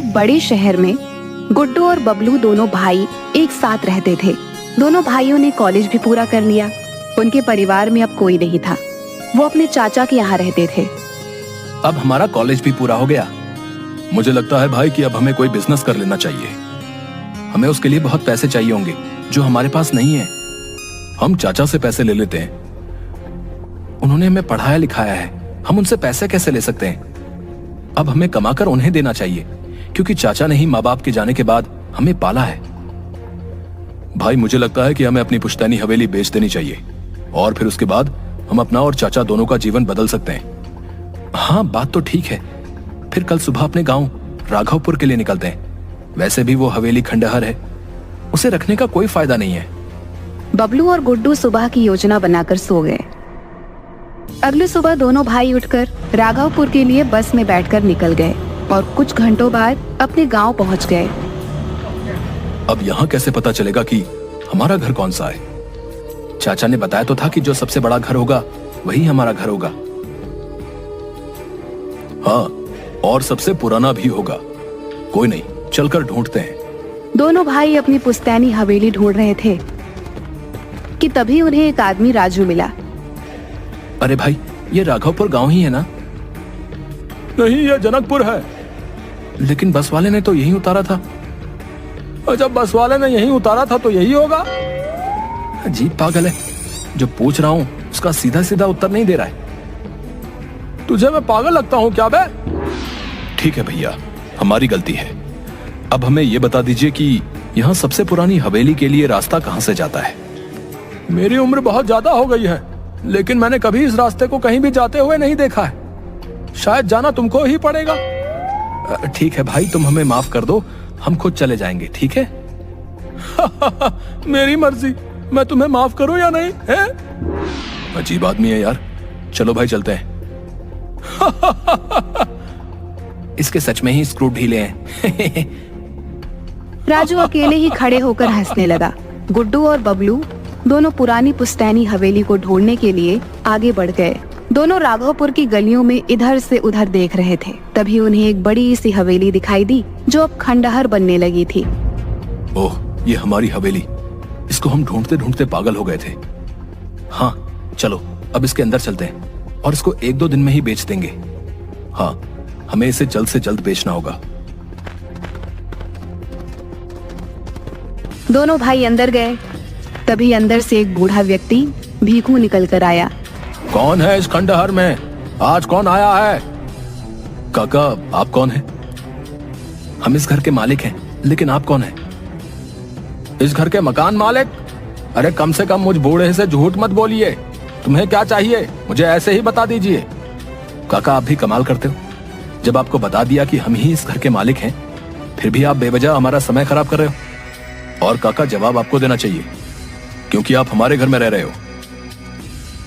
एक बड़े शहर में गुड्डू और बबलू दोनों भाई एक साथ रहते थे। दोनों भाइयों ने कॉलेज भी पूरा कर लिया। उनके परिवार में अब कोई नहीं था। वो अपने चाचा के यहाँ रहते थे। अब हमारा कॉलेज भी पूरा हो गया। मुझे लगता है भाई कि अब हमें कोई बिजनेस कर लेना चाहिए। हमें उसके लिए बहुत पैसे चाहिए होंगे जो हमारे पास नहीं है। हम चाचा से पैसे ले लेते हैं। उन्होंने हमें पढ़ाया लिखाया है, हम उनसे पैसे कैसे ले सकते हैं? अब हमें कमाकर उन्हें देना चाहिए, क्योंकि चाचा ने ही माँ बाप के जाने के बाद हमें पाला है। भाई मुझे लगता है कि हमें अपनी पुश्तैनी हवेली बेच देनी चाहिए और फिर उसके बाद हम अपना और चाचा दोनों का जीवन बदल सकते हैं। हाँ, बात तो ठीक है। फिर कल सुबह अपने गांव राघवपुर के लिए निकलते हैं। वैसे भी वो हवेली खंडहर है, उसे रखने का कोई फायदा नहीं है। बबलू और गुड्डू सुबह की योजना बनाकर सो गए। अगली सुबह दोनों भाई उठकर राघवपुर के लिए बस में बैठकर निकल गए और कुछ घंटों बाद अपने गांव पहुंच गए। अब यहाँ कैसे पता चलेगा कि हमारा घर कौन सा है? चाचा ने बताया तो था कि जो सबसे बड़ा घर होगा वही हमारा घर होगा। हाँ, और सबसे पुराना भी होगा। कोई नहीं, चलकर ढूंढते हैं। दोनों भाई अपनी पुश्तैनी हवेली ढूंढ रहे थे कि तभी उन्हें एक आदमी राजू मिला। अरे भाई, ये राघवपुर गांव ही है ना? नहीं, ये जनकपुर है। लेकिन बस वाले ने तो यही उतारा था। और जब बस वाले ने यही उतारा था तो यही होगा। अजीब पागल है, जो पूछ रहा हूँ उसका सीधा सीधा उत्तर नहीं दे रहा है। तुझे मैं पागल लगता हूँ क्या बे? ठीक है भैया, हमारी गलती है। अब हमें ये बता दीजिए कि यहाँ सबसे पुरानी हवेली के लिए रास्ता कहाँ से जाता है? मेरी उम्र बहुत ज्यादा हो गई है, लेकिन मैंने कभी इस रास्ते को कहीं भी जाते हुए नहीं देखा है। शायद जाना तुमको ही पड़ेगा। ठीक है भाई, तुम हमें माफ कर दो, हम खुद चले जाएंगे, ठीक है? मेरी मर्जी, मैं तुम्हें माफ करूं या नहीं है? अजीब आदमी है यार। चलो भाई चलते हैं। इसके सच में ही स्क्रू ढीले हैं। राजू अकेले ही खड़े होकर हंसने लगा। गुड्डू और बबलू दोनों पुरानी पुश्तैनी हवेली को ढूंढने के लिए आगे बढ़ गए। दोनों राघवपुर की गलियों में इधर से उधर देख रहे थे। तभी उन्हें एक बड़ी सी हवेली दिखाई दी जो अब खंडहर बनने लगी थी। ओह, ये हमारी हवेली। इसको हम ढूंढते ढूंढते पागल हो गए थे। हाँ चलो, अब इसके अंदर चलते हैं और इसको 1-2 दिन में ही बेच देंगे। हाँ, हमें इसे जल्द से जल्द बेचना होगा। दोनों भाई अंदर गए। तभी अंदर से एक बूढ़ा व्यक्ति भीखू निकल कर आया। कौन है इस खंडहर में? आज कौन आया है? काका, आप कौन हैं? हम इस घर के मालिक हैं, लेकिन आप कौन हैं? इस घर के मकान मालिक? अरे कम से कम मुझ बूढ़े से झूठ मत बोलिए। तुम्हें क्या चाहिए, मुझे ऐसे ही बता दीजिए। काका, आप भी कमाल करते हो। जब आपको बता दिया कि हम ही इस घर के मालिक हैं, फिर भी आप बेवजह हमारा समय खराब कर रहे हो। और काका, जवाब आपको देना चाहिए, क्योंकि आप हमारे घर में रह रहे हो।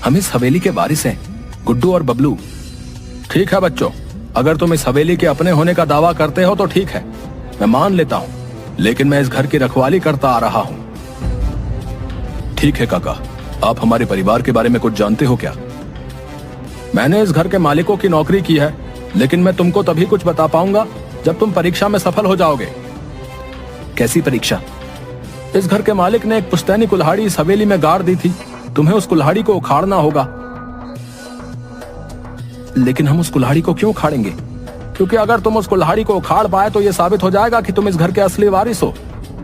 हम इस हवेली के वारिस हैं, गुड्डू और बबलू। ठीक है बच्चों, अगर तुम इस हवेली के अपने होने का दावा करते हो तो ठीक है, मैं मान लेता हूं, लेकिन मैं इस घर की रखवाली करता आ रहा हूं। ठीक है काका, आप हमारे परिवार के बारे में कुछ जानते हो क्या? मैंने इस घर के मालिकों की नौकरी की है, लेकिन मैं तुमको तभी कुछ बता पाऊंगा जब तुम परीक्षा में सफल हो जाओगे। कैसी परीक्षा? इस घर के मालिक ने एक पुश्तैनी कुल्हाड़ी इस हवेली में गाड़ दी थी। तुम्हें उस कुल्हाड़ी को उखाड़ना होगा। लेकिन हम उस कुल्हाड़ी को क्यों उखाड़ेंगे? क्योंकि अगर तुम उस कुल्हाड़ी को उखाड़ पाए तो यह साबित हो जाएगा कि तुम इस घर के असली वारिस हो।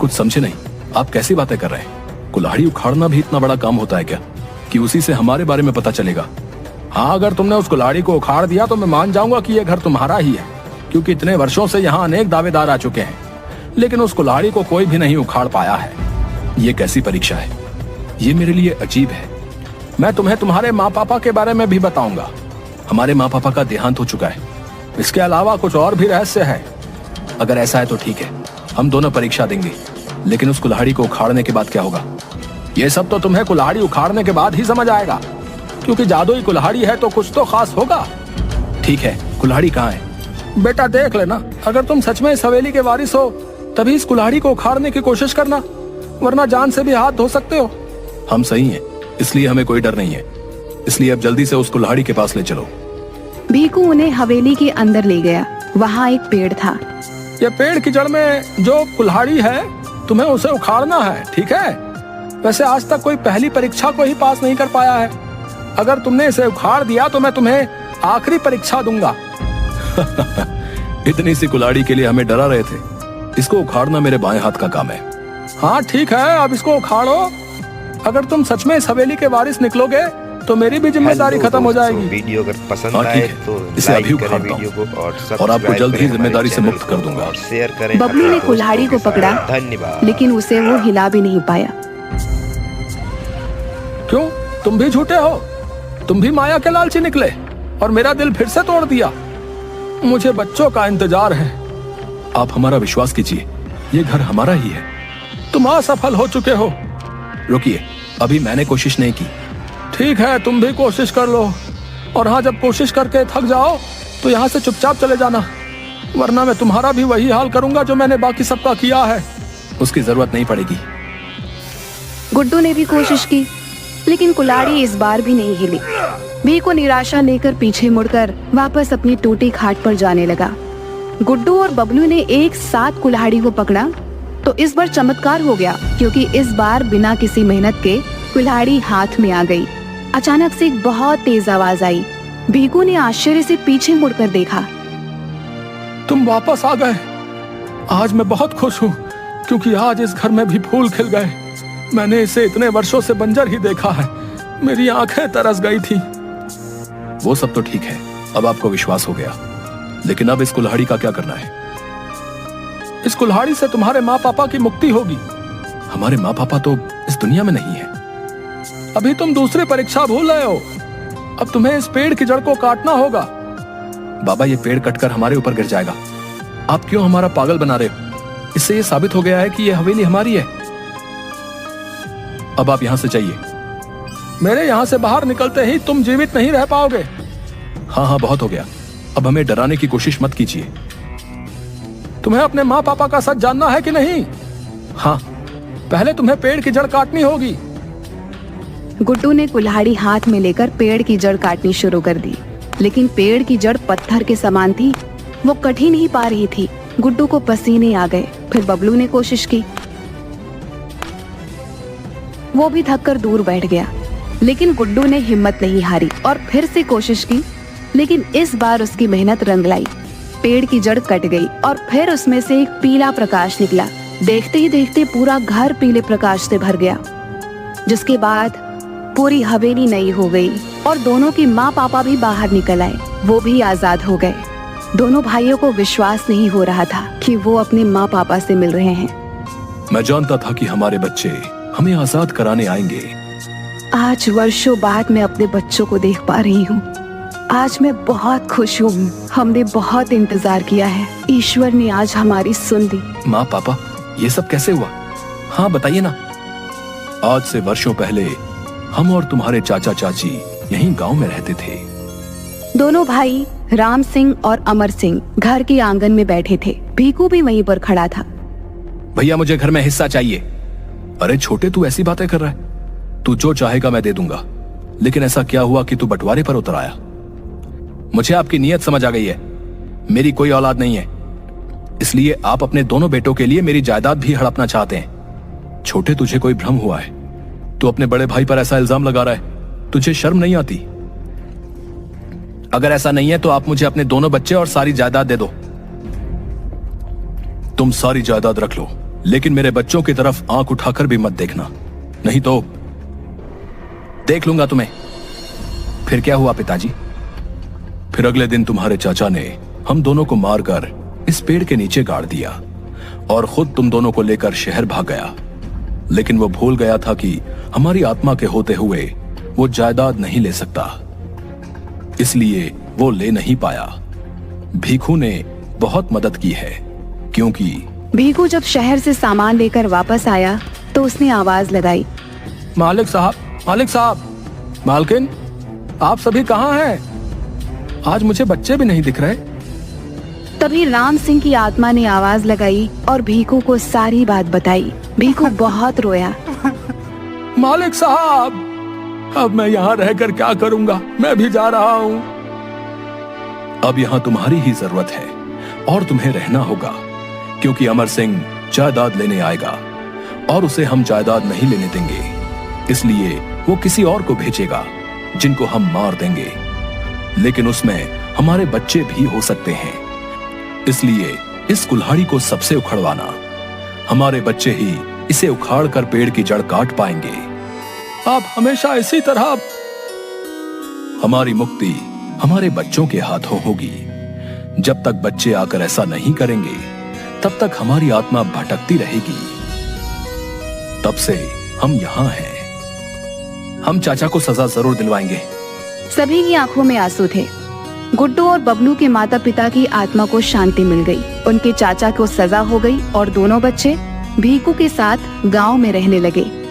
कुछ समझे नहीं, आप कैसी बातें कर रहे हैं? कुल्हाड़ी उखाड़ना भी इतना बड़ा काम होता है क्या कि उसी से हमारे बारे में पता चलेगा? हाँ, अगर तुमने उस कुल्हाड़ी को उखाड़ दिया तो मैं मान जाऊंगा कि यह घर तुम्हारा ही है, क्योंकि इतने वर्षों से यहाँ अनेक दावेदार आ चुके हैं, लेकिन उस कुल्हाड़ी को कोई भी नहीं उखाड़ पाया है। ये कैसी परीक्षा है? ये मेरे लिए अजीब है। मैं तुम्हें तुम्हारे माँ पापा के बारे में भी बताऊंगा। हमारे माँ पापा का देहांत हो चुका है। इसके अलावा कुछ और भी रहस्य है। अगर ऐसा है तो ठीक है, हम दोनों परीक्षा देंगे, लेकिन उस कुल्हाड़ी को उखाड़ने के बाद क्या होगा? ये सब तो तुम्हें कुल्हाड़ी उखाड़ने के बाद ही समझ आएगा, क्योंकि जादुई कुल्हाड़ी है तो कुछ तो खास होगा। ठीक है, कुल्हाड़ी कहाँ है? बेटा देख लेना, अगर तुम सच में इस हवेली के वारिस हो तभी इस कुल्हाड़ी को उखाड़ने की कोशिश करना, वरना जान से भी हाथ धो सकते हो। हम सही हैं, इसलिए हमें कोई डर नहीं है। इसलिए अब जल्दी से उस कुल्हाड़ी के पास ले चलो। भीखू उन्हें हवेली के अंदर ले गया। वहाँ एक पेड़ था। ये पेड़ की जड़ में जो कुल्हाड़ी है तुम्हें उसे उखाड़ना है, ठीक है? वैसे आज तक कोई पहली परीक्षा को ही पास नहीं कर पाया है। अगर तुमने इसे उखाड़ दिया तो मैं तुम्हें आखिरी परीक्षा दूंगा। इतनी सी कुल्हाड़ी के लिए हमें डरा रहे थे। इसको उखाड़ना मेरे बाएं हाथ का काम है। हाँ ठीक है, अब इसको उखाड़ो। अगर तुम सच में इस हवेली के वारिस निकलोगे तो मेरी भी जिम्मेदारी खत्म हो जाएगी। वीडियो अगर पसंद हाँ, आए ठीक है। तो इसे लाइक अभी करें उखाड़ता वीडियो हूँ को और और आपको सब्सक्राइब जल्द ही करें हमारे जिम्मेदारी से चैनल मुक्त को कर दूंगा। और शेयर करें बबलू अपने ने कुल्हाड़ी को दोस्तों के पकड़ा, साथ। धन्यवाद। लेकिन उसे वो हिला भी नहीं पाया। क्यों, तुम भी झूठे हो? तुम भी माया के लालची निकले और मेरा दिल फिर से तोड़ दिया। मुझे बच्चों का इंतजार है। आप हमारा विश्वास कीजिए, ये घर हमारा ही है। तुम असफल हो चुके हो। रुकिए, अभी मैंने कोशिश नहीं की। ठीक है, तुम भी कोशिश कर लो। और हाँ, जब कोशिश करके थक जाओ तो यहाँ से चुपचाप चले जाना, वरना मैं तुम्हारा भी वही हाल करूंगा जो मैंने बाकी सबका किया है। उसकी जरूरत नहीं पड़ेगी। गुड्डू ने भी कोशिश की, लेकिन कुल्हाड़ी इस बार भी नहीं हिली। भी को निराशा लेकर पीछे मुड़कर वापस अपनी टूटी खाट पर जाने लगा। गुड्डू और बबलू ने एक साथ कुल्हाड़ी को पकड़ा तो इस बार चमत्कार हो गया, क्योंकि इस बार बिना किसी मेहनत के कुल्हाड़ी हाथ में आ गई। अचानक से एक बहुत तेज आवाज आई। भीकू ने आश्चर्य से पीछे मुड़कर देखा। तुम वापस आ गए। आज मैं बहुत खुश हूँ, क्योंकि आज इस घर में भी फूल खिल गए। मैंने इसे इतने वर्षों से बंजर ही देखा है। मेरी आंखें तरस गई थी। वो सब तो ठीक है, अब आपको विश्वास हो गया। लेकिन अब इस कुल्हाड़ी का क्या करना है? इस कुल्हाड़ी से तुम्हारे माँ पापा की मुक्ति होगी। हमारे माँ पापा तो इस दुनिया में नहीं है। अभी तुम दूसरी परीक्षा भूल रहे हो। अब तुम्हें इस पेड़ की जड़ को काटना होगा। बाबा, ये पेड़ कटकर हमारे ऊपर गिर जाएगा। आप क्यों हमारा पागल बना रहे हो? इससे ये साबित हो गया है कि ये हवेली हमारी है। अब आप यहां से जाइए। मेरे यहां से बाहर निकलते ही तुम जीवित नहीं रह पाओगे। हाँ हाँ, बहुत हो गया। अब हमें डराने की कोशिश मत कीजिए। तुम्हें अपने माँ पापा का सच जानना है कि नहीं? हाँ, पहले तुम्हें पेड़ की जड़ काटनी होगी। गुड्डू ने कुल्हाड़ी हाथ में लेकर पेड़ की जड़ काटनी शुरू कर दी, लेकिन पेड़ की जड़ पत्थर के समान थी। वो कट ही नहीं पा रही थी। गुड्डू को पसीने आ गए। फिर बबलू ने कोशिश की। वो भी थक कर दूर बैठ गया, लेकिन गुड्डू ने हिम्मत नहीं हारी और फिर से कोशिश की। लेकिन इस बार उसकी मेहनत रंग लाई। पेड़ की जड़ कट गई और फिर उसमें से एक पीला प्रकाश निकला। देखते ही देखते पूरा घर पीले प्रकाश से भर गया, जिसके बाद पूरी हवेली नई हो गई और दोनों की माँ पापा भी बाहर निकल आए। वो भी आजाद हो गए। दोनों भाइयों को विश्वास नहीं हो रहा था कि वो अपने माँ पापा से मिल रहे हैं। मैं जानता था कि हमारे बच्चे हमें आजाद कराने आएंगे। आज वर्षों बाद मैं अपने बच्चों को देख पा रही हूँ। आज मैं बहुत खुश हूँ। हमने बहुत इंतजार किया है। ईश्वर ने आज हमारी सुन ली। माँ पापा, ये सब कैसे हुआ? हाँ बताइए ना। आज से वर्षों पहले हम और तुम्हारे चाचा चाची यहीं गांव में रहते थे। दोनों भाई राम सिंह और अमर सिंह घर के आंगन में बैठे थे। भीकू भी वहीं पर खड़ा था। भैया, मुझे घर में हिस्सा चाहिए। अरे छोटे, तू ऐसी बातें कर रहा है? तू जो चाहेगा मैं दे दूंगा। लेकिन ऐसा क्या हुआ कि तू बंटवारे पर उतर आया? मुझे आपकी नीयत समझ आ गई है। मेरी कोई औलाद नहीं है, इसलिए आप अपने दोनों बेटों के लिए मेरी जायदाद भी हड़पना चाहते हैं। छोटे, तुझे कोई भ्रम हुआ है। तू अपने बड़े भाई पर ऐसा इल्जाम लगा रहा है। तुझे शर्म नहीं आती? अगर ऐसा नहीं है तो आप मुझे अपने दोनों बच्चे और सारी जायदाद दे दो। तुम सारी जायदाद रख लो, लेकिन मेरे बच्चों की तरफ आंख उठाकर भी मत देखना, नहीं तो देख लूंगा तुम्हें। फिर क्या हुआ पिताजी? फिर अगले दिन तुम्हारे चाचा ने हम दोनों को मारकर इस पेड़ के नीचे गाड़ दिया और खुद तुम दोनों को लेकर शहर भाग गया। लेकिन वो भूल गया था कि हमारी आत्मा के होते हुए वो जायदाद नहीं ले सकता, इसलिए वो ले नहीं पाया। भीखू ने बहुत मदद की है, क्योंकि भीकू जब शहर से सामान लेकर वापस आया तो उसने आवाज लगाई। मालिक साहब, मालिक साहब, मालकिन, आप सभी कहाँ हैं? आज मुझे बच्चे भी नहीं दिख रहे। तभी राम सिंह की आत्मा ने आवाज लगाई और भीकू को सारी बात बताई। भीकू बहुत रोया। मालिक साहब, अब मैं यहाँ रहकर क्या करूंगा? मैं भी जा रहा हूँ। अब यहाँ तुम्हारी ही जरूरत है और तुम्हें रहना होगा। क्योंकि अमर सिंह जायदाद लेने आएगा और उसे हम जायदाद नहीं लेने देंगे। इसलिए वो किसी और को भेजेगा जिनको हम मार देंगे, लेकिन उसमें हमारे बच्चे भी हो सकते हैं। इसलिए इस कुल्हाड़ी को सबसे उखड़वाना। हमारे बच्चे ही इसे उखाड़ कर पेड़ की जड़ काट पाएंगे। आप हमेशा इसी तरह। हमारी मुक्ति हमारे बच्चों के हाथों होगी। जब तक बच्चे आकर ऐसा नहीं करेंगे तब तक हमारी आत्मा भटकती रहेगी। तब से हम यहाँ हैं। हम चाचा को सजा जरूर दिलवाएंगे। सभी की आंखों में आंसू थे। गुड्डू और बबलू के माता पिता की आत्मा को शांति मिल गई। उनके चाचा को सजा हो गई और दोनों बच्चे भीकू के साथ गांव में रहने लगे।